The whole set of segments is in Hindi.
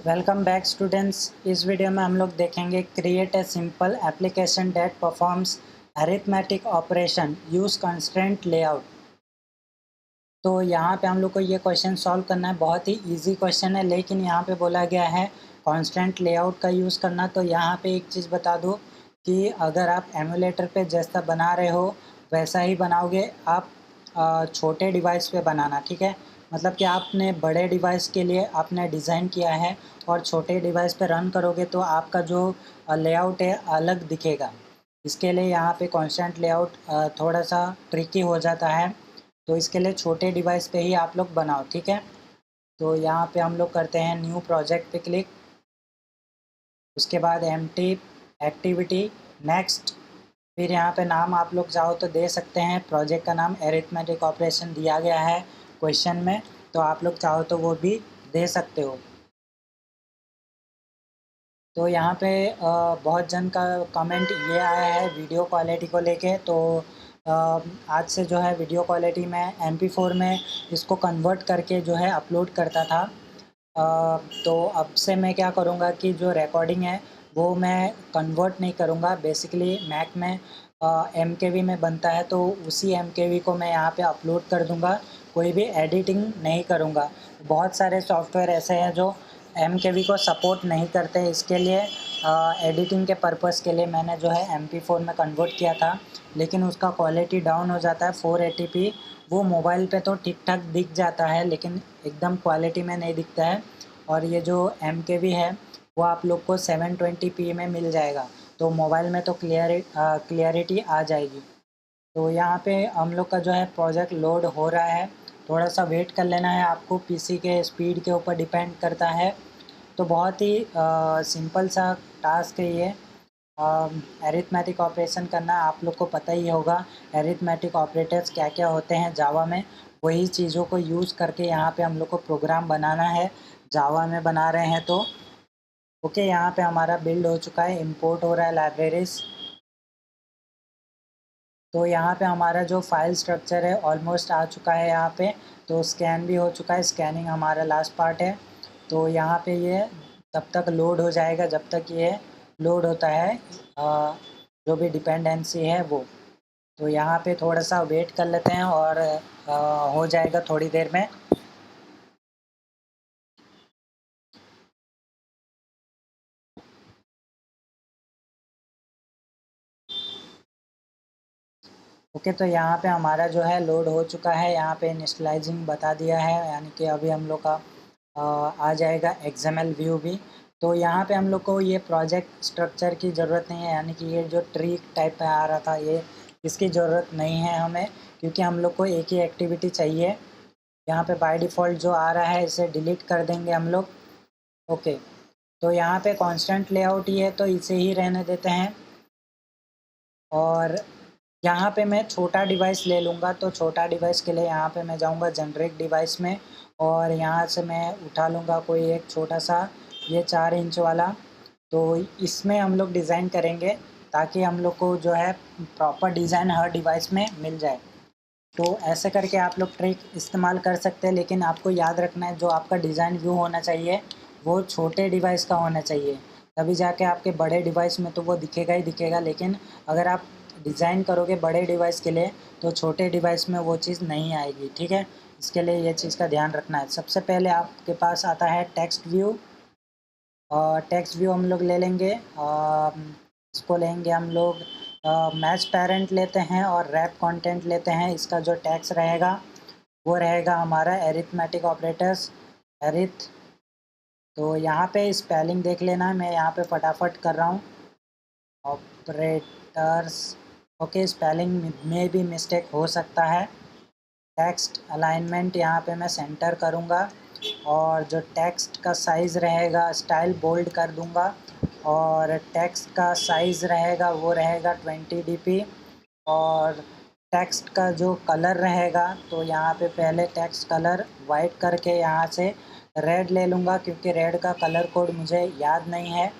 Welcome back students. इस वीडियो में हम लोग देखेंगे create a simple application that performs arithmetic operation use constraint layout. तो यहाँ पे हम लोग को ये क्वेश्चन सॉल्व करना है। बहुत ही इजी क्वेश्चन है, लेकिन यहाँ पे बोला गया है कांस्टेंट लेआउट का यूज़ करना। तो यहाँ पे एक चीज़ बता दूँ कि अगर आप एमुलेटर पे जैसा बना रहे हो वैसा ही बनाओगे। आप छोटे डिवाइस पे बनाना, ठीक है। मतलब कि आपने बड़े डिवाइस के लिए आपने डिज़ाइन किया है और छोटे डिवाइस पे रन करोगे तो आपका जो लेआउट है अलग दिखेगा। इसके लिए यहाँ पे कांस्टेंट लेआउट थोड़ा सा ट्रिकी हो जाता है। तो इसके लिए छोटे डिवाइस पे ही आप लोग बनाओ, ठीक है। तो यहाँ पे हम लोग करते हैं न्यू प्रोजेक्ट पे क्लिक, उसके बाद एम्प्टी एक्टिविटी नेक्स्ट। फिर यहाँ पे नाम आप लोग चाहो तो दे सकते हैं। प्रोजेक्ट का नाम एरिथमेटिक ऑपरेशन दिया गया है क्वेश्चन में, तो आप लोग चाहो तो वो भी दे सकते हो। तो यहाँ पे बहुत जन का कमेंट ये आया है वीडियो क्वालिटी को लेके। तो आज से जो है वीडियो क्वालिटी में MP4 में इसको कन्वर्ट करके जो है अपलोड करता था। तो अब से मैं क्या करूँगा कि जो रिकॉर्डिंग है वो मैं कन्वर्ट नहीं करूँगा। बेसिकली मैक में MKV में बनता है, तो उसी MKV को मैं यहाँ पे अपलोड कर दूँगा। कोई भी एडिटिंग नहीं करूँगा। बहुत सारे सॉफ्टवेयर ऐसे हैं जो MKV को सपोर्ट नहीं करते। इसके लिए एडिटिंग के पर्पज़ के लिए मैंने जो है MP4 में कन्वर्ट किया था, लेकिन उसका क्वालिटी डाउन हो जाता है 480p। वो मोबाइल पे तो ठीक ठाक दिख जाता है, लेकिन एकदम क्वालिटी में नहीं दिखता है। और ये जो MKV है वो आप लोग को 720p में मिल जाएगा, तो मोबाइल में तो क्लियरिटी आ जाएगी। तो यहाँ पे हम लोग का जो है प्रोजेक्ट लोड हो रहा है। थोड़ा सा वेट कर लेना है आपको, PC के स्पीड के ऊपर डिपेंड करता है। तो बहुत ही सिंपल सा टास्क है ये। एरिथमेटिक ऑपरेशन करना आप लोग को पता ही होगा। एरिथमेटिक ऑपरेटर्स क्या क्या होते हैं जावा में, वही चीज़ों को यूज़ करके यहाँ पे हम लोग को प्रोग्राम बनाना है। जावा में बना रहे हैं तो ओके। यहाँ पे हमारा बिल्ड हो चुका है, इंपोर्ट हो रहा है लाइब्रेरीज। तो यहाँ पे हमारा जो फाइल स्ट्रक्चर है ऑलमोस्ट आ चुका है यहाँ पे। तो स्कैन भी हो चुका है, स्कैनिंग हमारा लास्ट पार्ट है। तो यहाँ पे ये तब तक लोड हो जाएगा जब तक ये लोड होता है जो भी डिपेंडेंसी है वो। तो यहाँ पे थोड़ा सा वेट कर लेते हैं और हो जाएगा थोड़ी देर में। ओके, तो यहाँ पे हमारा जो है लोड हो चुका है। यहाँ पे इनिशियलाइजिंग बता दिया है, यानी कि अभी हम लोग का आ जाएगा XML व्यू भी। तो यहाँ पे हम लोग को ये प्रोजेक्ट स्ट्रक्चर की ज़रूरत नहीं है, यानी कि ये जो ट्री टाइप में आ रहा था ये इसकी ज़रूरत नहीं है हमें, क्योंकि हम लोग को एक ही एक्टिविटी चाहिए। यहाँ पे बाय डिफ़ॉल्ट जो आ रहा है इसे डिलीट कर देंगे हम लोग। ओके, तो यहाँ पे कांस्टेंट लेआउट ही है तो इसे ही रहने देते हैं। और यहाँ पे मैं छोटा डिवाइस ले लूँगा, तो छोटा डिवाइस के लिए यहाँ पे मैं जाऊँगा जनरेट डिवाइस में, और यहाँ से मैं उठा लूँगा कोई एक छोटा सा, ये 4 इंच वाला। तो इसमें हम लोग डिज़ाइन करेंगे ताकि हम लोग को जो है प्रॉपर डिज़ाइन हर डिवाइस में मिल जाए। तो ऐसे करके आप लोग ट्रिक इस्तेमाल कर सकते हैं, लेकिन आपको याद रखना है जो आपका डिज़ाइन व्यू होना चाहिए वो छोटे डिवाइस का होना चाहिए। तभी जाके आपके बड़े डिवाइस में तो वो दिखेगा ही दिखेगा, लेकिन अगर आप डिज़ाइन करोगे बड़े डिवाइस के लिए तो छोटे डिवाइस में वो चीज़ नहीं आएगी, ठीक है। इसके लिए ये चीज़ का ध्यान रखना है। सबसे पहले आपके पास आता है टेक्स्ट व्यू, और टेक्स्ट व्यू हम लोग ले लेंगे। इसको लेंगे हम लोग, मैच पेरेंट लेते हैं और रैप कंटेंट लेते हैं। इसका जो टैक्स रहेगा वो रहेगा हमारा एरिथमेटिक ऑपरेटर्स एरिथ। तो यहाँ पे स्पेलिंग देख लेना, मैं यहाँ पे फटाफट कर रहा हूँ ऑपरेटर्स। ओके, स्पेलिंग में भी मिस्टेक हो सकता है। टेक्स्ट अलाइनमेंट यहाँ पे मैं सेंटर करूँगा, और जो टेक्स्ट का साइज़ रहेगा स्टाइल बोल्ड कर दूँगा, और टेक्स्ट का साइज़ रहेगा वो रहेगा 20 dp। और टेक्स्ट का जो कलर रहेगा तो यहाँ पे पहले टेक्स्ट कलर वाइट करके यहाँ से रेड ले लूँगा, क्योंकि रेड का कलर कोड मुझे याद नहीं है,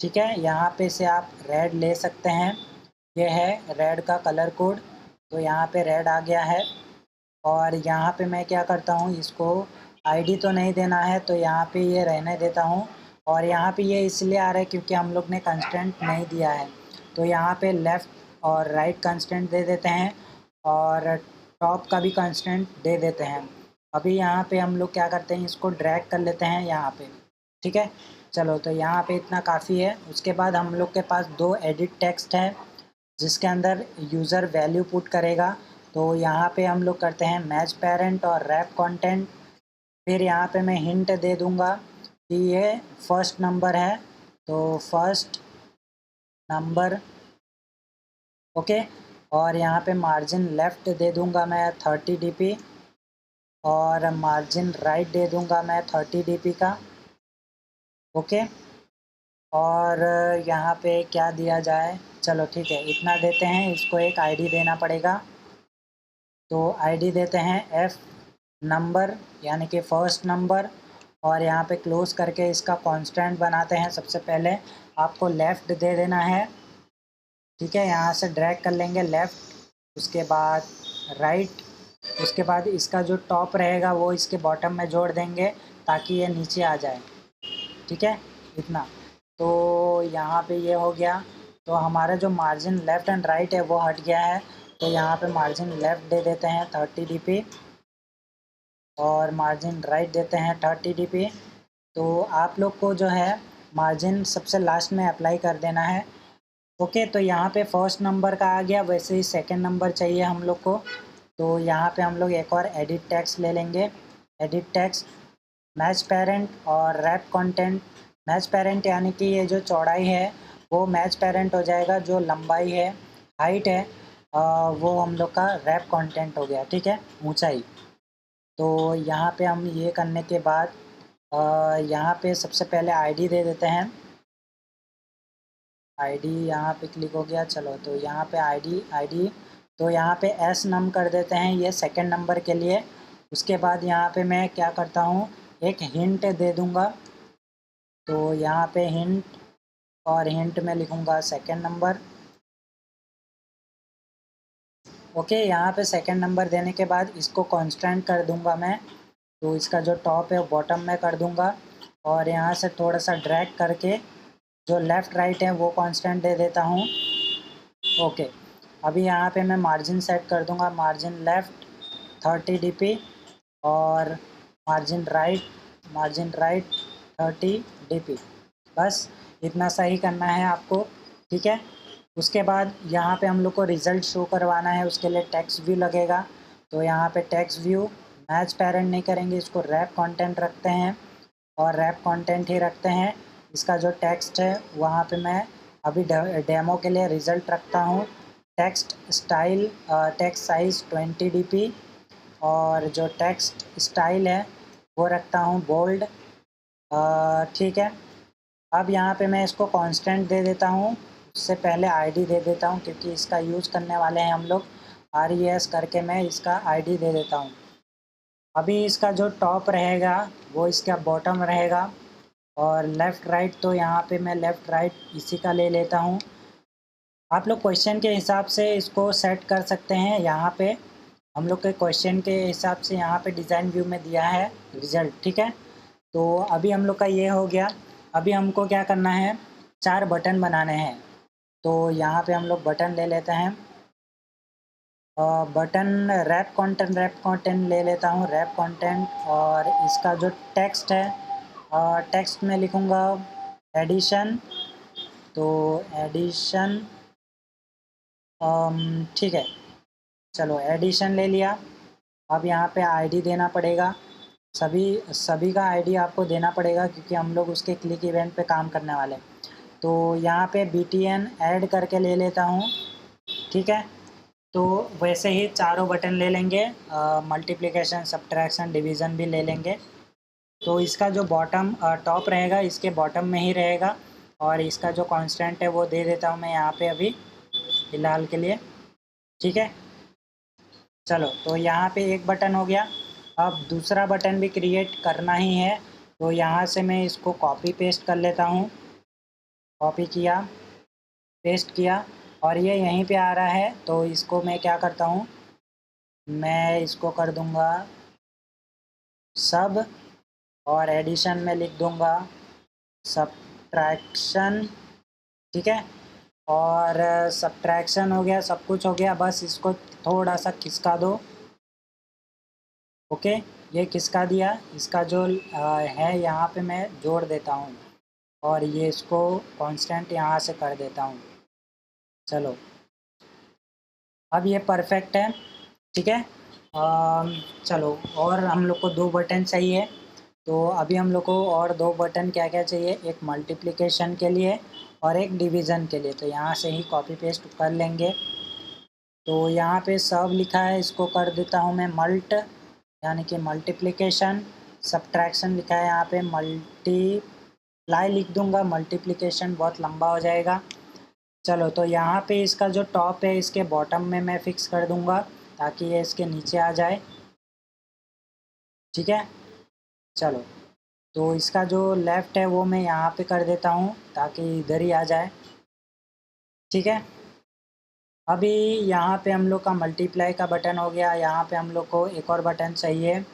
ठीक है। यहाँ पे से आप रेड ले सकते हैं, ये है रेड का कलर कोड। तो यहाँ पे रेड आ गया है। और यहाँ पे मैं क्या करता हूँ, इसको आईडी तो नहीं देना है, तो यहाँ पे ये रहने देता हूँ। और यहाँ पे ये इसलिए आ रहा है क्योंकि हम लोग ने कंस्टेंट नहीं दिया है, तो यहाँ पे लेफ़्ट और राइट कंस्टेंट दे देते हैं और टॉप का भी कंस्टेंट दे देते हैं। अभी यहाँ पे हम लोग क्या करते हैं, इसको ड्रैग कर लेते हैं यहाँ पे, ठीक है। चलो, तो यहाँ पे इतना काफ़ी है। उसके बाद हम लोग के पास दो एडिट टेक्स्ट है जिसके अंदर यूज़र वैल्यू पुट करेगा। तो यहाँ पे हम लोग करते हैं मैच पेरेंट और रैप कंटेंट। फिर यहाँ पे मैं हिंट दे दूँगा कि ये फर्स्ट नंबर है, तो फर्स्ट नंबर, ओके। और यहाँ पे मार्जिन लेफ़्ट दे दूँगा मैं 30 dp और मार्जिन राइट दे दूँगा मैं 30 dp का, ओके। और यहाँ पे क्या दिया जाए, चलो ठीक है, इतना देते हैं। इसको एक आईडी देना पड़ेगा, तो आईडी देते हैं एफ नंबर यानी कि फर्स्ट नंबर। और यहाँ पे क्लोज करके इसका कांस्टेंट बनाते हैं। सबसे पहले आपको लेफ़्ट दे देना है, ठीक है। यहाँ से ड्रैग कर लेंगे लेफ़्ट, उसके बाद राइट, उसके बाद इसका जो टॉप रहेगा वो इसके बॉटम में जोड़ देंगे ताकि ये नीचे आ जाए, ठीक है, इतना। तो यहाँ पे ये हो गया। तो हमारा जो मार्जिन लेफ़्ट एंड राइट है वो हट गया है, तो यहाँ पे मार्जिन लेफ़्ट दे देते हैं 30 dp और मार्जिन राइट देते हैं 30 dp। तो आप लोग को जो है मार्जिन सबसे लास्ट में अप्लाई कर देना है, ओके। तो यहाँ पे फर्स्ट नंबर का आ गया, वैसे ही सेकंड नंबर चाहिए हम लोग को। तो यहाँ पे हम लोग एक और एडिट टेक्स्ट ले लेंगे, एडिट टेक्स्ट मैच पेरेंट और रैप कंटेंट। मैच पेरेंट यानी कि ये जो चौड़ाई है वो मैच पेरेंट हो जाएगा, जो लंबाई है, हाइट है, वो हम लोग का रैप कंटेंट हो गया, ठीक है, ऊंचाई। तो यहाँ पे हम ये करने के बाद यहाँ पे सबसे पहले आईडी दे देते हैं। आईडी यहाँ पे क्लिक हो गया, चलो। तो यहाँ पे आईडी आईडी तो यहाँ पे एस नम कर देते हैं, ये सेकंड नंबर के लिए। उसके बाद यहाँ पे मैं क्या करता हूँ, एक हिंट दे दूँगा। तो यहाँ पे हिंट, और हिंट में लिखूँगा सेकंड नंबर, ओके। यहाँ पे सेकंड नंबर देने के बाद इसको कांस्टेंट कर दूँगा मैं, तो इसका जो टॉप है वो बॉटम में कर दूँगा। और यहाँ से थोड़ा सा ड्रैग करके जो लेफ़्ट राइट है वो कांस्टेंट दे देता हूँ, ओके। अभी यहाँ पे मैं मार्जिन सेट कर दूँगा, मार्जिन लेफ़्ट 30 dp और मार्जिन राइट 30 dp। बस इतना सही करना है आपको, ठीक है। उसके बाद यहाँ पे हम लोग को रिज़ल्ट शो करवाना है, उसके लिए टेक्स्ट व्यू लगेगा। तो यहाँ पे टेक्स्ट व्यू मैच पेरेंट नहीं करेंगे, इसको रैप कंटेंट रखते हैं और रैप कंटेंट ही रखते हैं। इसका जो टेक्स्ट है वहाँ पे मैं अभी डेमो के लिए रिज़ल्ट रखता हूँ। Text style, text size 20 dp और जो टेक्स्ट स्टाइल है वो रखता हूँ बोल्ड, ठीक है। अब यहाँ पे मैं इसको कांस्टेंट दे देता हूँ, उससे पहले आईडी दे देता हूँ क्योंकि इसका यूज़ करने वाले हैं हम लोग। RES करके मैं इसका आईडी दे देता हूँ। अभी इसका जो टॉप रहेगा वो इसका बॉटम रहेगा और लेफ़्ट राइट, तो यहाँ पे मैं लेफ़्ट राइट इसी का ले लेता हूँ। आप लोग क्वेश्चन के हिसाब से इसको सेट कर सकते हैं। यहाँ पे हम लोग के क्वेश्चन के हिसाब से यहाँ पे डिज़ाइन व्यू में दिया है रिज़ल्ट, ठीक है। तो अभी हम लोग का ये हो गया। अभी हमको क्या करना है, 4 बटन बनाने हैं। तो यहाँ पे हम लोग बटन ले लेते हैं, बटन रैप कंटेंट ले लेता हूँ, रैप कंटेंट। और इसका जो टेक्स्ट है, टेक्स्ट में लिखूँगा एडिशन, तो एडिशन, ठीक है, चलो एडिशन ले लिया। अब यहाँ पे आईडी देना पड़ेगा, सभी सभी का आईडी आपको देना पड़ेगा क्योंकि हम लोग उसके क्लिक इवेंट पे काम करने वाले हैं। तो यहाँ पे BTN ऐड करके ले लेता हूँ, ठीक है। तो वैसे ही चारों बटन ले लेंगे, मल्टीप्लिकेशन, सब्ट्रैक्शन, डिवीज़न भी ले लेंगे। तो इसका जो बॉटम टॉप रहेगा इसके बॉटम में ही रहेगा और इसका जो कांस्टेंट है वो दे देता हूँ मैं यहाँ पे अभी फ़िलहाल के लिए, ठीक है। चलो, तो यहाँ पे एक बटन हो गया। अब दूसरा बटन भी क्रिएट करना ही है, तो यहाँ से मैं इसको कॉपी पेस्ट कर लेता हूँ। कॉपी किया, पेस्ट किया और ये यहीं पे आ रहा है, तो इसको मैं क्या करता हूँ, मैं इसको कर दूँगा सब और एडिशन में लिख दूंगा सब्ट्रैक्शन, ठीक है। और सब्ट्रैक्शन हो गया, सब कुछ हो गया, बस इसको थोड़ा सा खिसका दो। ओके, ये खिसका दिया। इसका जो है यहाँ पे मैं जोड़ देता हूँ और ये इसको कांस्टेंट यहाँ से कर देता हूँ। चलो, अब ये परफेक्ट है, ठीक है। चलो, और हम लोग को 2 बटन चाहिए। तो अभी हम लोग को और 2 बटन क्या क्या चाहिए, एक मल्टीप्लिकेशन के लिए और एक डिवीज़न के लिए। तो यहाँ से ही कॉपी पेस्ट कर लेंगे। तो यहाँ पे सब लिखा है, इसको कर देता हूँ मैं मल्ट, यानी कि मल्टीप्लिकेशन। सब्ट्रैक्शन लिखा है यहाँ पे, मल्टीप्लाई लिख दूँगा, मल्टीप्लिकेशन बहुत लंबा हो जाएगा। चलो, तो यहाँ पे इसका जो टॉप है इसके बॉटम में मैं फिक्स कर दूँगा ताकि ये इसके नीचे आ जाए, ठीक है। चलो, तो इसका जो लेफ़्ट है वो मैं यहाँ पे कर देता हूँ ताकि इधर ही आ जाए, ठीक है। अभी यहाँ पे हम लोग का मल्टीप्लाई का बटन हो गया। यहाँ पे हम लोग को एक और बटन चाहिए।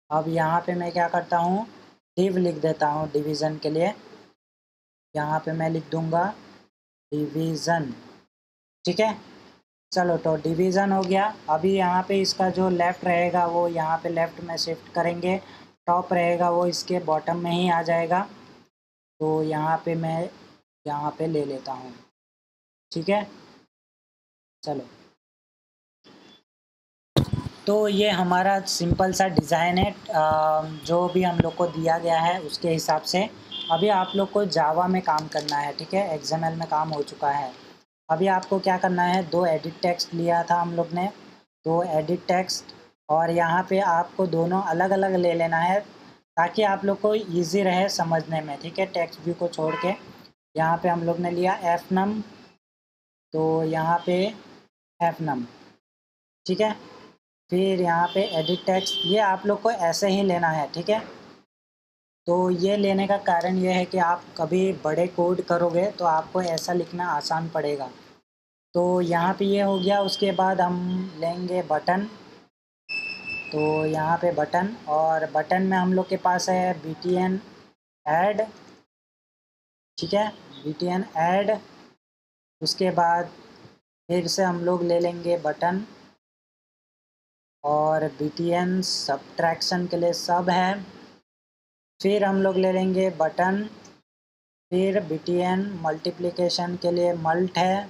अब यहाँ पे मैं क्या करता हूँ, डिव लिख देता हूँ डिवीज़न के लिए। यहाँ पे मैं लिख दूँगा डिवीज़न, ठीक है। चलो, तो डिवीज़न हो गया। अभी यहाँ पे इसका जो लेफ़्ट रहेगा वो यहाँ पे लेफ़्ट में शिफ्ट करेंगे, टॉप रहेगा वो इसके बॉटम में ही आ जाएगा। तो यहाँ पे मैं यहाँ पे ले लेता हूँ, ठीक है। चलो, तो ये हमारा सिंपल सा डिज़ाइन है, जो भी हम लोग को दिया गया है उसके हिसाब से। अभी आप लोग को जावा में काम करना है, ठीक है। एक्सएमएल में काम हो चुका है। अभी आपको क्या करना है, 2 एडिट टेक्स्ट लिया था हम लोग ने, 2 एडिट टेक्स्ट, और यहाँ पे आपको दोनों अलग अलग ले लेना है ताकि आप लोग को ईजी रहे समझने में, ठीक है। टेक्स्ट व्यू को छोड़ के यहाँ पे हम लोग ने लिया एफ नम, तो यहाँ पे एफ नम, ठीक है। फिर यहाँ पे एडिट टेक्स्ट, ये आप लोग को ऐसे ही लेना है, ठीक है। तो ये लेने का कारण ये है कि आप कभी बड़े कोड करोगे तो आपको ऐसा लिखना आसान पड़ेगा। तो यहाँ पे ये हो गया। उसके बाद हम लेंगे बटन। तो यहाँ पे बटन, और बटन में हम लोग के पास है btn ऐड, ठीक है, btn ऐड। उसके बाद फिर से हम लोग ले लेंगे बटन, और btn सब्ट्रैक्शन के लिए सब है। फिर हम लोग ले लेंगे बटन, फिर btn मल्टीप्लिकेशन के लिए मल्ट है।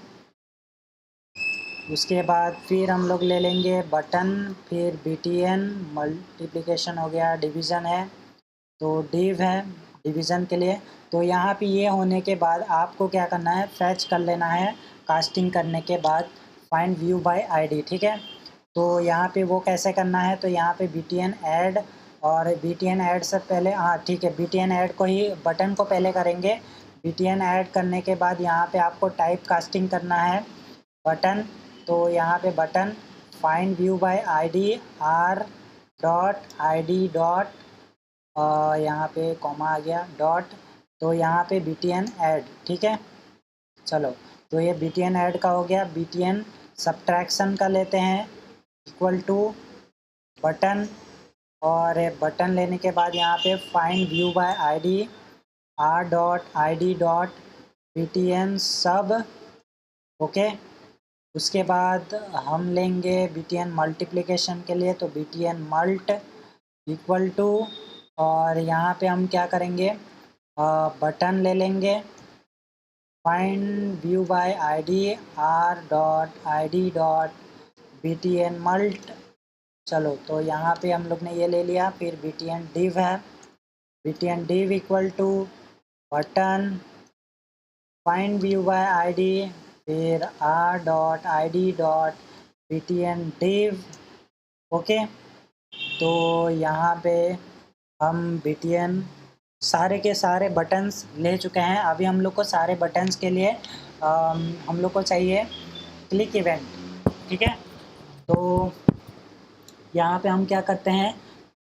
उसके बाद फिर हम लोग ले लेंगे बटन, फिर btn मल्टीप्लिकेशन हो गया, डिवीज़न है तो डिव है डिवीज़न के लिए। तो यहाँ पे ये होने के बाद आपको क्या करना है, फैच कर लेना है कास्टिंग करने के बाद फाइंड व्यू बाय आईडी, ठीक है। तो यहाँ पे वो कैसे करना है, तो यहाँ पे btn ऐड, और btn ऐड से पहले, हाँ ठीक है, btn ऐड को ही, बटन को पहले करेंगे। btn ऐड करने के बाद यहाँ पे आपको टाइप कास्टिंग करना है बटन। तो यहाँ पे button find view by ID R dot I dot, यहाँ पे कॉमा आ गया, डॉट। तो यहाँ पे btn ऐड, ठीक है। चलो, तो ये btn ऐड का हो गया। btn सब्ट्रैक्शन का लेते हैं, इक्वल टू बटन, और बटन लेने के बाद यहाँ पे find view by ID R dot I dot btn सब, ओके। उसके बाद हम लेंगे btn मल्टीप्लिकेशन के लिए, तो btn मल्ट इक्वल टू, और यहाँ पे हम क्या करेंगे, बटन ले लेंगे, find view by ID R dot I dot btn मल्ट। चलो, तो यहाँ पे हम लोग ने ये ले लिया। फिर btn div है, btn div equal to button find view by ID, फिर R dot I dot btn div, okay. तो यहाँ पे हम btn सारे के सारे बटन्स ले चुके हैं। अभी हम लोग को सारे बटन्स के लिए हम लोग को चाहिए क्लिक इवेंट, ठीक है। तो यहाँ पे हम क्या करते हैं,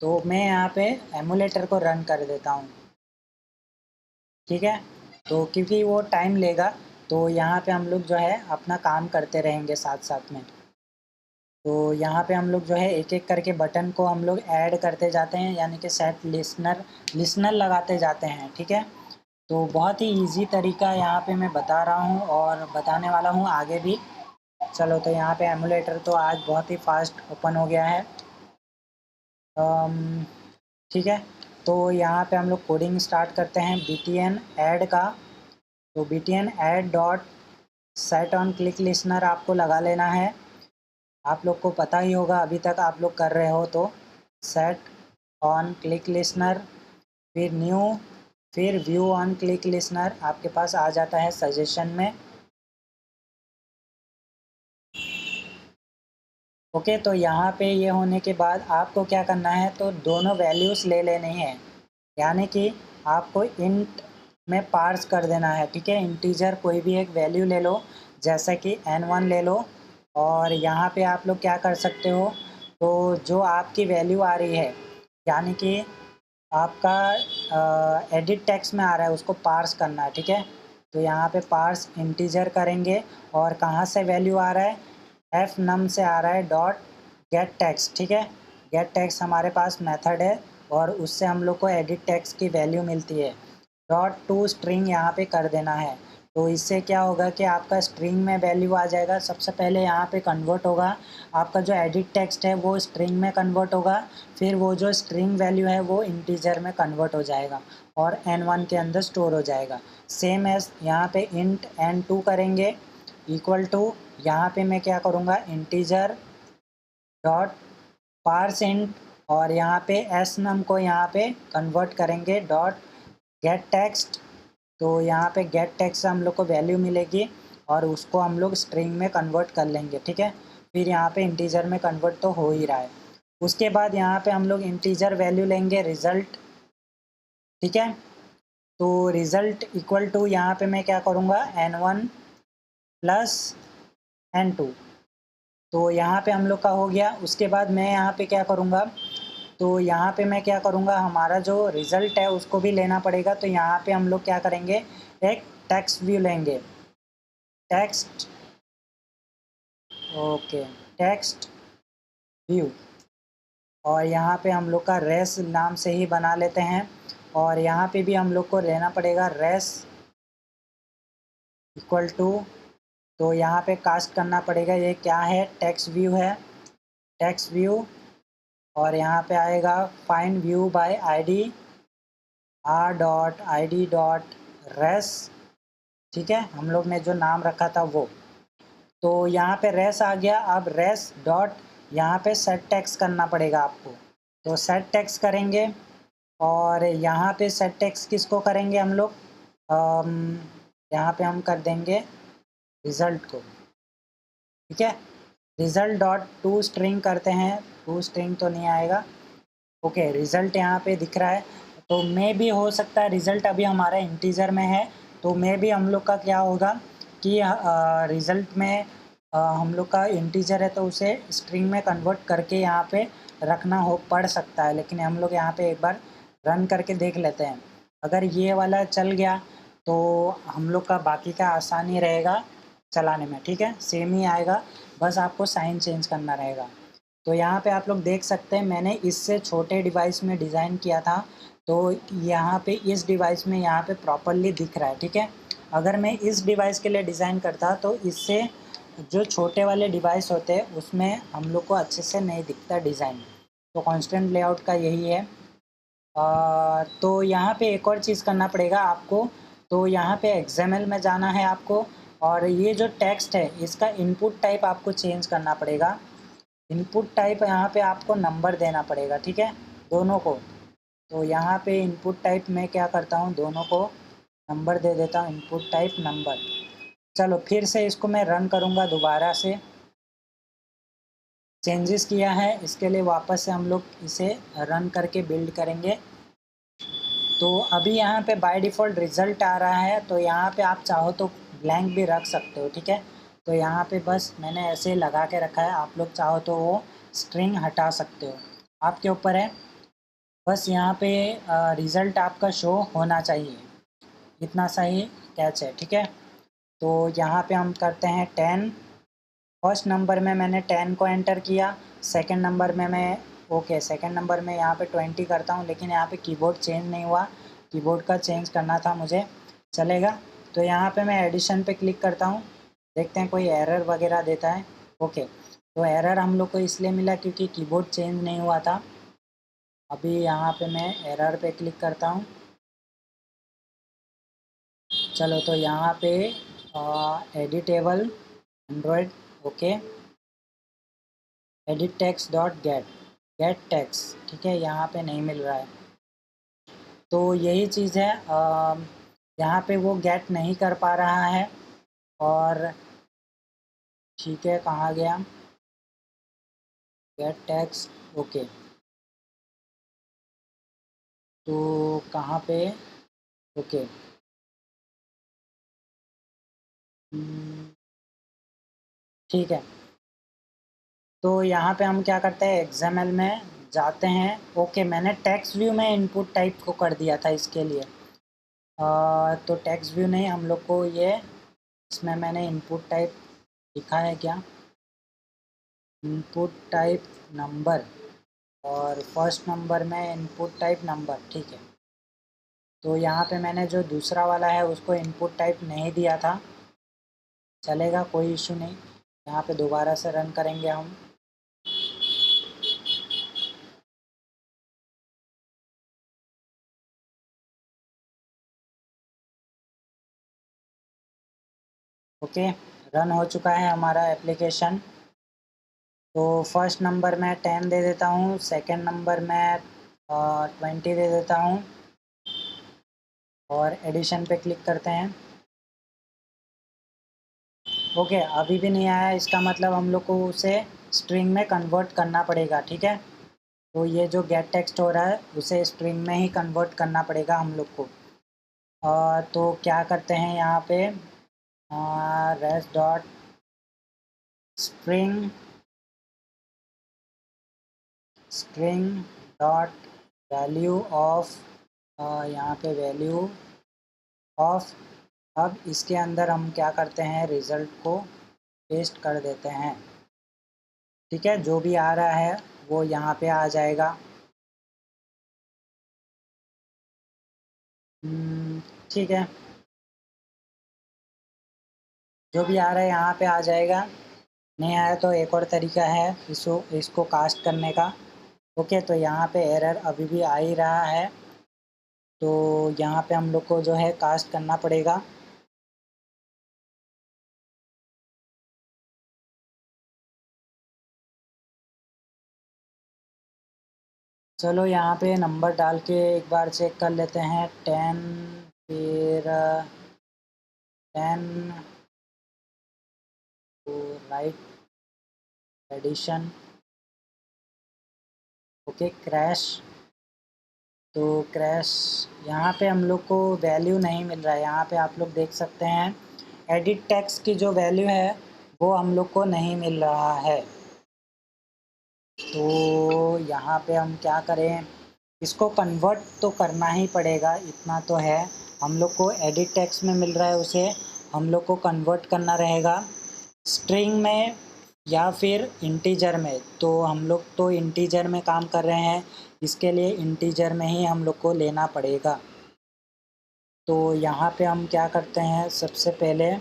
तो मैं यहाँ पे एमुलेटर को रन कर देता हूँ, ठीक है। तो क्योंकि वो टाइम लेगा, तो यहाँ पे हम लोग जो है अपना काम करते रहेंगे साथ साथ में। तो यहाँ पे हम लोग जो है एक एक करके बटन को हम लोग ऐड करते जाते हैं, यानी कि सेट लिसनर लगाते जाते हैं, ठीक है। तो बहुत ही इजी तरीका यहाँ पे मैं बता रहा हूँ और बताने वाला हूँ आगे भी। चलो, तो यहाँ पे एमुलेटर तो आज बहुत ही फास्ट ओपन हो गया है। ठीक है, तो यहाँ पे हम लोग कोडिंग स्टार्ट करते हैं btn ऐड का। तो btn add dot set on click listener आपको लगा लेना है। आप लोग को पता ही होगा, अभी तक आप लोग कर रहे हो। तो सेट ऑन क्लिक लिसनर, फिर न्यू, फिर व्यू ऑन क्लिक लिसनर आपके पास आ जाता है सजेशन में। ओके, तो यहाँ पे ये होने के बाद आपको क्या करना है, तो दोनों वैल्यूज़ ले लेनी है, यानी कि आपको इंट में पार्स कर देना है, ठीक है। इंटीजर कोई भी एक वैल्यू ले लो, जैसे कि n1 ले लो। और यहाँ पे आप लोग क्या कर सकते हो, तो जो आपकी वैल्यू आ रही है, यानी कि आपका एडिट टेक्स्ट में आ रहा है, उसको पार्स करना है, ठीक है। तो यहाँ पे पार्स इंटीजर करेंगे, और कहाँ से वैल्यू आ रहा है, एफ नम से आ रहा है डॉट गेट टेक्स्ट, ठीक है। गेट टेक्स्ट हमारे पास मेथड है, और उससे हम लोग को एडिट टेक्स्ट की वैल्यू मिलती है। डॉट टू स्ट्रिंग यहाँ पे कर देना है। तो इससे क्या होगा कि आपका स्ट्रिंग में वैल्यू आ जाएगा। सबसे पहले यहाँ पे कन्वर्ट होगा, आपका जो एडिट टेक्स्ट है वो स्ट्रिंग में कन्वर्ट होगा, फिर वो जो स्ट्रिंग वैल्यू है वो इंटीजर में कन्वर्ट हो जाएगा और n1 के अंदर स्टोर हो जाएगा। सेम एज यहाँ पे इंट n2 करेंगे, इक्वल टू यहाँ पे मैं क्या करूँगा, इंटीजर डॉट पार्स इंट, और यहाँ पे एस नम को यहाँ पे कन्वर्ट करेंगे डॉट गेट टेक्स्ट। तो यहाँ पे गेट टेक्स्ट से हम लोग को वैल्यू मिलेगी, और उसको हम लोग स्ट्रिंग में कन्वर्ट कर लेंगे, ठीक है। फिर यहाँ पे इंटीजर में कन्वर्ट तो हो ही रहा है। उसके बाद यहाँ पे हम लोग इंटीजर वैल्यू लेंगे रिज़ल्ट, ठीक है। तो रिज़ल्ट इक्वल टू यहाँ पे मैं क्या करूँगा, n1 प्लस n2। तो यहाँ पे हम लोग का हो गया। उसके बाद मैं यहाँ पे क्या करूँगा, तो यहाँ पे मैं क्या करूँगा, हमारा जो रिज़ल्ट है उसको भी लेना पड़ेगा। तो यहाँ पे हम लोग क्या करेंगे, एक टेक्स्ट व्यू लेंगे, टेक्स्ट, ओके, टेक्स्ट व्यू, और यहाँ पे हम लोग का रेस नाम से ही बना लेते हैं। और यहाँ पे भी हम लोग को लेना पड़ेगा रेस इक्वल टू, तो यहाँ पे कास्ट करना पड़ेगा, ये क्या है, टेक्स्ट व्यू है, टेक्स्ट व्यू। और यहाँ पे आएगा find view by ID, R dot I D dot रेस, ठीक है, हम लोग ने जो नाम रखा था वो। तो यहाँ पे रेस आ गया। अब रेस डॉट यहाँ पे सेट टेक्स्ट करना पड़ेगा आपको। तो सेट टेक्स्ट करेंगे, और यहाँ पे सेट टेक्स्ट किसको करेंगे हम लोग, यहाँ पे हम कर देंगे रिज़ल्ट को, ठीक है। रिज़ल्ट डॉट टू स्ट्रिंग करते हैं, टू स्ट्रिंग तो नहीं आएगा, ओके। रिज़ल्ट यहाँ पे दिख रहा है, तो मे भी हो सकता है रिज़ल्ट अभी हमारा इंटीजर में है, तो मे भी हम लोग का क्या होगा कि रिज़ल्ट में हम लोग का इंटीजर है, तो उसे स्ट्रिंग में कन्वर्ट करके यहाँ पे रखना हो पड़ सकता है। लेकिन हम लोग यहाँ पे एक बार रन करके देख लेते हैं। अगर ये वाला चल गया तो हम लोग का बाकी का आसानी रहेगा चलाने में, ठीक है, सेम ही आएगा, बस आपको साइन चेंज करना रहेगा। तो यहाँ पे आप लोग देख सकते हैं, मैंने इससे छोटे डिवाइस में डिज़ाइन किया था, तो यहाँ पे इस डिवाइस में यहाँ पे प्रॉपरली दिख रहा है, ठीक है। अगर मैं इस डिवाइस के लिए डिज़ाइन करता तो इससे जो छोटे वाले डिवाइस होते हैं उसमें हम लोग को अच्छे से नहीं दिखता डिज़ाइन। तो कांस्टेंट लेआउट का यही है। तो यहाँ पे एक और चीज़ करना पड़ेगा आपको। तो यहाँ पे XML में जाना है आपको, और ये जो टेक्स्ट है इसका इनपुट टाइप आपको चेंज करना पड़ेगा। इनपुट टाइप यहाँ पे आपको नंबर देना पड़ेगा, ठीक है, दोनों को। तो यहाँ पे इनपुट टाइप मैं क्या करता हूँ, दोनों को नंबर दे देता हूँ, इनपुट टाइप नंबर। चलो, फिर से इसको मैं रन करूँगा दोबारा से। चेंजेस किया है, इसके लिए वापस से हम लोग इसे रन करके बिल्ड करेंगे। तो अभी यहाँ पे बाय डिफ़ॉल्ट रिज़ल्ट आ रहा है, तो यहाँ पे आप चाहो तो ब्लैंक भी रख सकते हो, ठीक है। तो यहाँ पे बस मैंने ऐसे लगा के रखा है, आप लोग चाहो तो वो स्ट्रिंग हटा सकते हो, आपके ऊपर है। बस यहाँ पे रिज़ल्ट आपका शो होना चाहिए, इतना सा ही कैच है, ठीक है। तो यहाँ पे हम करते हैं 10, फर्स्ट नंबर में मैंने 10 को एंटर किया, सेकंड नंबर में मैं ओके सेकंड नंबर में यहाँ पे 20 करता हूँ, लेकिन यहाँ पे कीबोर्ड चेंज नहीं हुआ, कीबोर्ड का चेंज करना था मुझे। चलेगा, तो यहाँ पे मैं एडिशन पे क्लिक करता हूँ, देखते हैं कोई एरर वगैरह देता है। ओके, तो एरर हम लोग को इसलिए मिला क्योंकि कीबोर्ड चेंज नहीं हुआ था। अभी यहाँ पे मैं एरर पे क्लिक करता हूँ। चलो, तो यहाँ पे editable Android, okay, edit text dot gate, gate text, ठीक है, यहाँ पे नहीं मिल रहा है। तो यही चीज़ है, यहाँ पे वो गेट नहीं कर पा रहा है। और ठीक है, कहाँ गया गेट टेक्स्ट, ओके, तो कहाँ पे, ओके, ठीक है। तो यहाँ पे हम क्या करते हैं, एक्सएमएल में जाते हैं। ओके, मैंने टेक्स्ट व्यू में इनपुट टाइप को कर दिया था इसके लिए। तो टेक्स्ट व्यू नहीं, हम लोग को ये इसमें मैंने इनपुट टाइप लिखा है क्या, इनपुट टाइप नंबर, और फर्स्ट नंबर में इनपुट टाइप नंबर, ठीक है। तो यहाँ पे मैंने जो दूसरा वाला है उसको इनपुट टाइप नहीं दिया था, चलेगा, कोई इशू नहीं। यहाँ पे दोबारा से रन करेंगे हम। ओके, रन हो चुका है हमारा एप्लीकेशन। तो फर्स्ट नंबर मैं 10 दे देता हूँ, सेकंड नंबर मैं 20 दे देता हूँ, और एडिशन पे क्लिक करते हैं। ओके, अभी भी नहीं आया, इसका मतलब हम लोग को उसे स्ट्रिंग में कन्वर्ट करना पड़ेगा, ठीक है। तो ये जो गेट टेक्स्ट हो रहा है उसे स्ट्रिंग में ही कन्वर्ट करना पड़ेगा हम लोग को। तो क्या करते हैं यहाँ पे, rest dot string, string dot value of, यहाँ पे वैल्यू ऑफ। अब इसके अंदर हम क्या करते हैं, रिज़ल्ट को पेस्ट कर देते हैं, ठीक है, जो भी आ रहा है वो यहाँ पे आ जाएगा। ठीक है, जो भी आ रहा है यहाँ पे आ जाएगा। नहीं आया तो एक और तरीका है इसको कास्ट करने का। ओके, तो यहाँ पे एरर अभी भी आ ही रहा है, तो यहाँ पे हम लोग को जो है कास्ट करना पड़ेगा। चलो, यहाँ पे नंबर डाल के एक बार चेक कर लेते हैं, 10, फिर 10 तो राइट एडिशन, ओके, क्रैश। तो क्रैश, यहाँ पे हम लोग को वैल्यू नहीं मिल रहा है, यहाँ पे आप लोग देख सकते हैं एडिट टेक्स्ट की जो वैल्यू है वो हम लोग को नहीं मिल रहा है। तो यहाँ पे हम क्या करें, इसको कन्वर्ट तो करना ही पड़ेगा, इतना तो है। हम लोग को एडिट टेक्स्ट में मिल रहा है, उसे हम लोग को कन्वर्ट करना रहेगा स्ट्रिंग में या फिर इंटीजर में। तो हम लोग तो इंटीजर में काम कर रहे हैं, इसके लिए इंटीजर में ही हम लोग को लेना पड़ेगा। तो यहाँ पे हम क्या करते हैं, सबसे पहले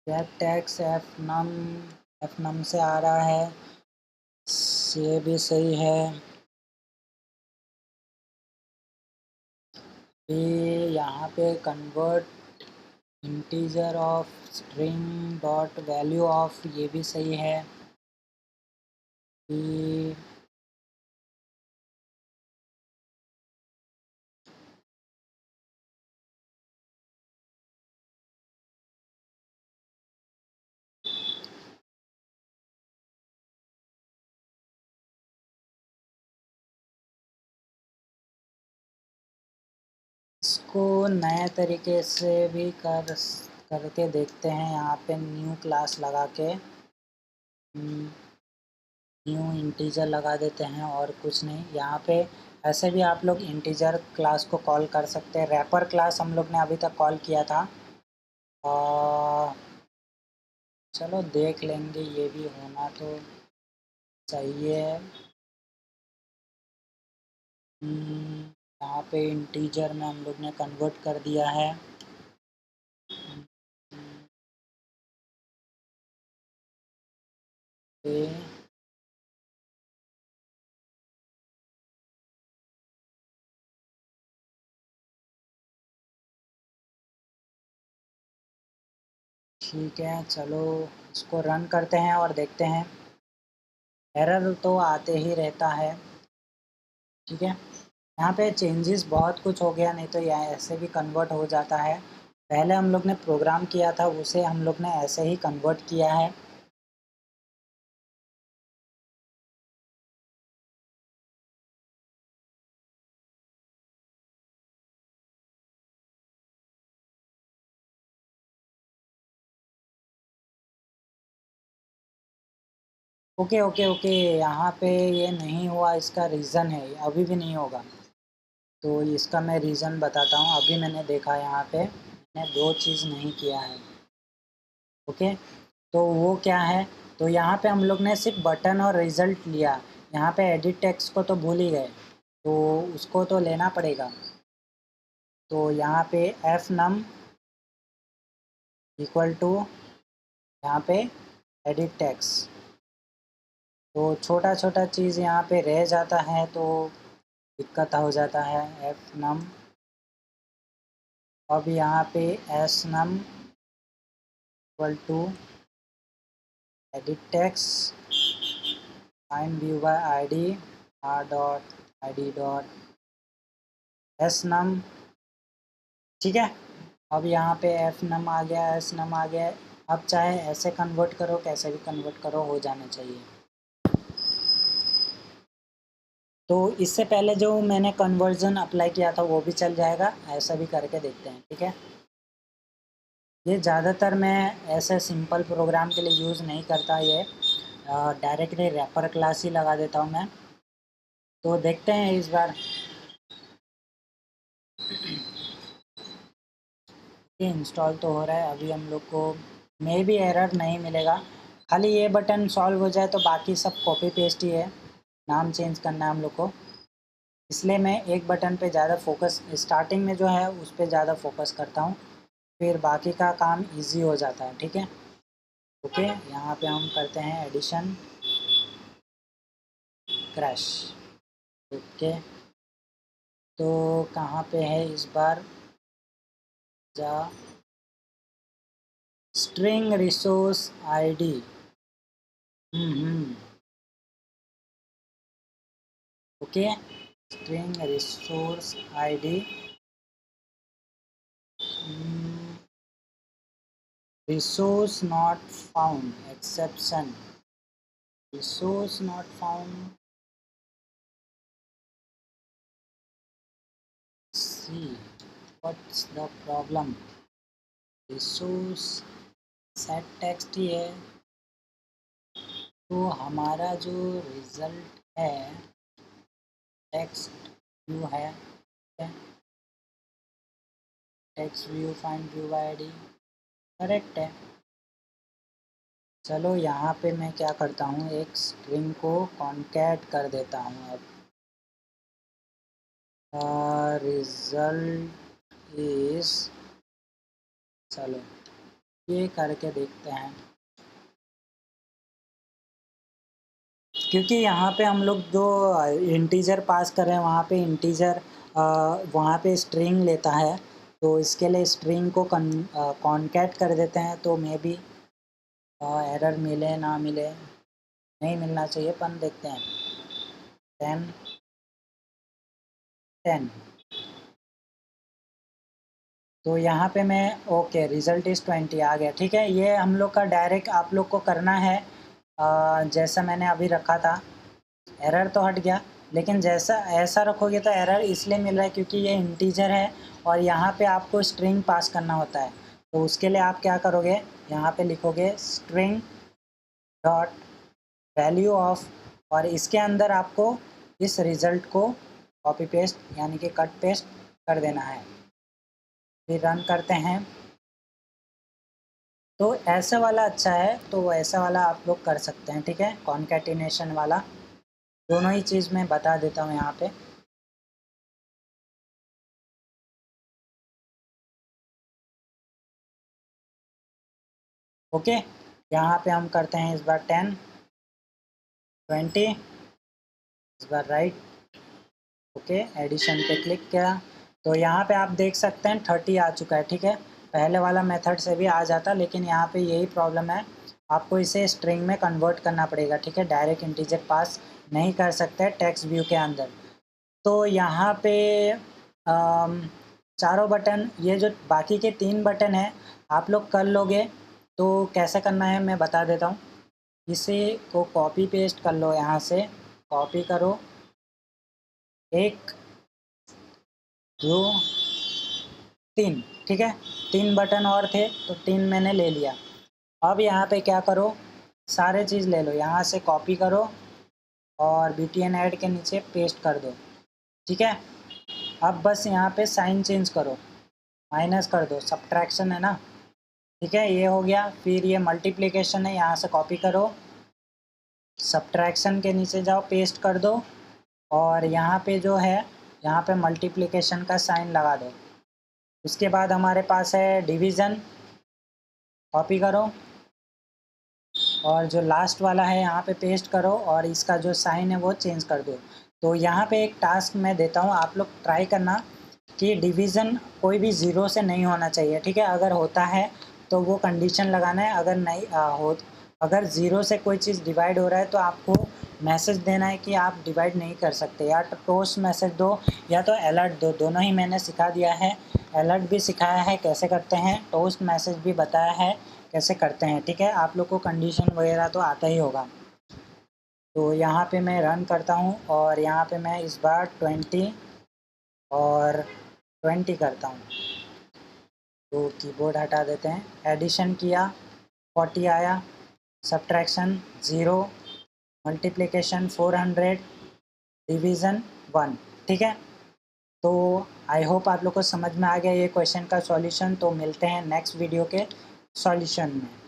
गेट टैक्स एफ नम से आ रहा है, ये भी सही है। ये यहाँ पे convert integer of string dot value of, ये भी सही है। ये इसको नए तरीके से भी करके देखते हैं, यहाँ पे न्यू क्लास लगा के। न्यू इंटीजर लगा देते हैं और कुछ नहीं। यहाँ पे ऐसे भी आप लोग इंटीजर क्लास को कॉल कर सकते हैं। रैपर क्लास हम लोग ने अभी तक कॉल किया था, और चलो देख लेंगे, ये भी होना तो चाहिए। यहाँ पे इंटीजर में हम लोग ने कन्वर्ट कर दिया है। पे ठीक है, चलो इसको रन करते हैं और देखते हैं। एरर तो आते ही रहता है, ठीक है। यहाँ पे चेंजेस बहुत कुछ हो गया, नहीं तो यहाँ ऐसे भी कन्वर्ट हो जाता है। पहले हम लोग ने प्रोग्राम किया था, उसे हम लोग ने ऐसे ही कन्वर्ट किया है। ओके ओके ओके, यहाँ पे ये नहीं हुआ, इसका रीज़न है, अभी भी नहीं होगा। तो इसका मैं रीज़न बताता हूँ। अभी मैंने देखा यहाँ पे मैंने दो चीज़ नहीं किया है। ओके, तो वो क्या है, तो यहाँ पे हम लोग ने सिर्फ बटन और रिज़ल्ट लिया। यहाँ पे एडिट टेक्स्ट को तो भूल ही गए, तो उसको तो लेना पड़ेगा। तो यहाँ पे एफ नम इक्वल टू यहाँ पे एडिट टेक्स्ट, तो छोटा छोटा चीज़ यहाँ पे रह जाता है, तो दिक्कत हो जाता है। एफ नम, अब यहाँ पे S num equal to edit text find view by ID R dot ID dot S num, ठीक है। अब यहाँ पे एफ नम आ गया, एस नम आ गया। अब चाहे ऐसे कन्वर्ट करो, कैसे भी कन्वर्ट करो, हो जाना चाहिए। तो इससे पहले जो मैंने कन्वर्जन अप्लाई किया था वो भी चल जाएगा, ऐसा भी करके देखते हैं, ठीक है। ये ज़्यादातर मैं ऐसे सिंपल प्रोग्राम के लिए यूज़ नहीं करता, ये डायरेक्टली रैपर क्लास ही लगा देता हूँ मैं। तो देखते हैं इस बार। ये इंस्टॉल तो हो रहा है, अभी हम लोग को मे भी एरर नहीं मिलेगा। खाली ये बटन सॉल्व हो जाए तो बाकी सब कॉपी पेस्ट ही है, नाम चेंज करना है हम लोग को। इसलिए मैं एक बटन पे ज़्यादा फोकस स्टार्टिंग में जो है उस पर ज़्यादा फोकस करता हूँ, फिर बाकी का काम इजी हो जाता है, ठीक है। ओके, यहाँ पे हम करते हैं एडिशन क्रैश। ओके, तो कहाँ पे है इस बार, जा string resource ID. Okay, string resource ID resource not found exception, resource not found. See what's the problem, resource set text ही है। तो हमारा जो रिज़ल्ट है टेक्स्ट व्यू है, text view find view by ID correct है। चलो यहाँ पे मैं क्या करता हूँ, एक स्ट्रिंग को कॉन्कैट कर देता हूँ। अब रिज़ल्ट इज, चलो ये करके देखते हैं। क्योंकि यहाँ पे हम लोग जो इंटीजर पास कर रहे हैं, वहाँ पे इंटीजर वहाँ पे स्ट्रिंग लेता है, तो इसके लिए स्ट्रिंग को कॉन्कैट कर देते हैं। तो मे बी एरर मिले ना मिले, नहीं मिलना चाहिए, पर देखते हैं। 10 10, तो यहाँ पे मैं ओके रिज़ल्ट इज़ 20 आ गया, ठीक है। ये हम लोग का डायरेक्ट आप लोग को करना है जैसा मैंने अभी रखा था। एरर तो हट गया, लेकिन जैसा ऐसा रखोगे तो एरर इसलिए मिल रहा है क्योंकि ये इंटीजर है और यहाँ पे आपको स्ट्रिंग पास करना होता है। तो उसके लिए आप क्या करोगे, यहाँ पे लिखोगे स्ट्रिंग डॉट वैल्यू ऑफ, और इसके अंदर आपको इस रिज़ल्ट को कॉपी पेस्ट यानी कि कट पेस्ट कर देना है। फिर रन करते हैं। तो ऐसा वाला अच्छा है, तो ऐसा वाला आप लोग कर सकते हैं, ठीक है, कॉन्कैटिनेशन वाला। दोनों ही चीज़ मैं बता देता हूँ यहाँ पे। ओके, यहाँ पे हम करते हैं इस बार 10 20, इस बार राइट। ओके, एडिशन पे क्लिक किया तो यहाँ पे आप देख सकते हैं 30 आ चुका है, ठीक है। पहले वाला मेथड से भी आ जाता, लेकिन यहाँ पे यही प्रॉब्लम है, आपको इसे स्ट्रिंग में कन्वर्ट करना पड़ेगा, ठीक है। डायरेक्ट इंटीजर पास नहीं कर सकते टेक्स्ट व्यू के अंदर। तो यहाँ पे चारों बटन, ये जो बाकी के 3 बटन हैं आप लोग कर लोगे। तो कैसे करना है मैं बता देता हूँ। इसे को कॉपी पेस्ट कर लो, यहाँ से कॉपी करो, 1 2 3, ठीक है। 3 बटन और थे तो 3 मैंने ले लिया। अब यहाँ पे क्या करो, सारे चीज़ ले लो, यहाँ से कॉपी करो और btn ऐड के नीचे पेस्ट कर दो, ठीक है। अब बस यहाँ पे साइन चेंज करो, माइनस कर दो, सब्ट्रैक्शन है ना, ठीक है, ये हो गया। फिर ये मल्टीप्लिकेशन है, यहाँ से कॉपी करो, सब्ट्रैक्शन के नीचे जाओ, पेस्ट कर दो, और यहाँ पे जो है यहाँ पे मल्टीप्लिकेशन का साइन लगा दो। उसके बाद हमारे पास है डिवीज़न, कॉपी करो और जो लास्ट वाला है यहाँ पे पेस्ट करो, और इसका जो साइन है वो चेंज कर दो। तो यहाँ पे एक टास्क मैं देता हूँ, आप लोग ट्राई करना कि डिवीज़न कोई भी ज़ीरो से नहीं होना चाहिए, ठीक है। अगर होता है तो वो कंडीशन लगाना है, अगर नहीं अगर ज़ीरो से कोई चीज़ डिवाइड हो रहा है तो आपको मैसेज देना है कि आप डिवाइड नहीं कर सकते, या तो टोस्ट मैसेज दो या तो अलर्ट दो। दोनों ही मैंने सिखा दिया है, अलर्ट भी सिखाया है कैसे करते हैं, टोस्ट मैसेज भी बताया है कैसे करते हैं, ठीक है। आप लोग को कंडीशन वगैरह तो आता ही होगा। तो यहाँ पे मैं रन करता हूँ और यहाँ पे मैं इस बार 20 और 20 करता हूँ। तो कीबोर्ड हटा देते हैं, एडिशन किया 40 आया, सब्ट्रैक्शन 0, मल्टीप्लिकेशन 400, डिवीज़न 1, ठीक है। तो आई होप आप लोग को समझ में आ गया ये क्वेश्चन का सॉल्यूशन। तो मिलते हैं नेक्स्ट वीडियो के सॉल्यूशन में।